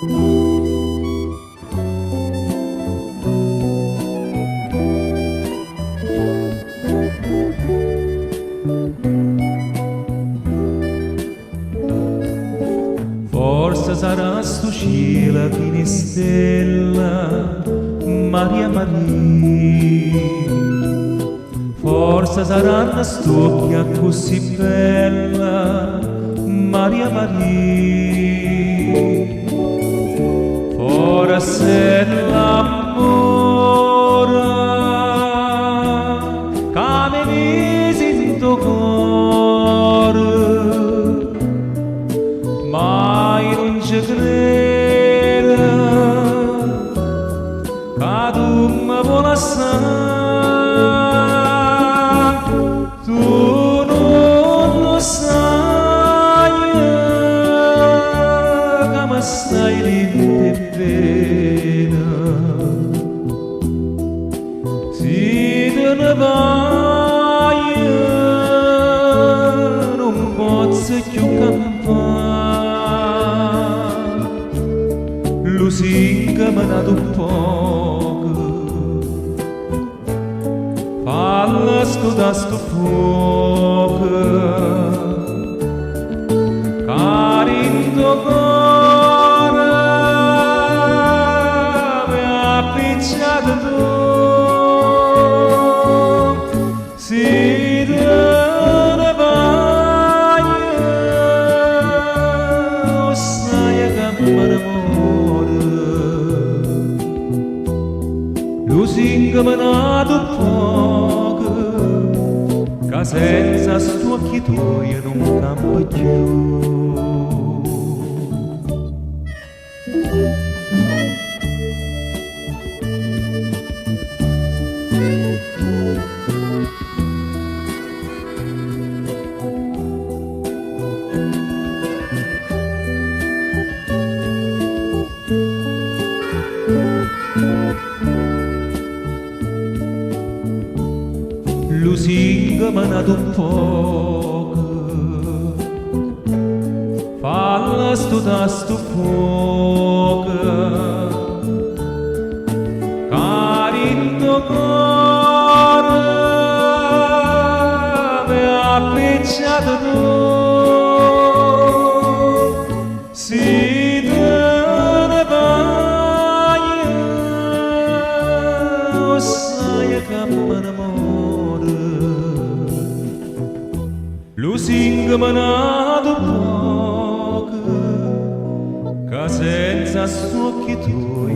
Forse sarà sto cielo di stella, Maria Maria. Forse sarà una stocchia così bella, Maria Maria. Forse l'amore che mi visi in tuo cuore, mai non ci credo che tu mi vuoi lasciare. Tu non lo sai che mi stai dentro bene. Se te ne vai non posso più campare. Lusinga mi ha dato un poco, falla scudare sto fuoco, cari in tuo cuore mi ha appicciato tu. Se te ne vai, oh sai che mi muore. Lusinga mi ha dato un poco, che senza sto occhi tuoi non campo più. Lusinga mi ha dato un poco, falla scudare sto fuoco, cari in tuo cuore mi ha appicciato tu. Se te ne vai, oh sai che mi muore. Lusinga mi ha dato poco, che senza sto occhi tuoi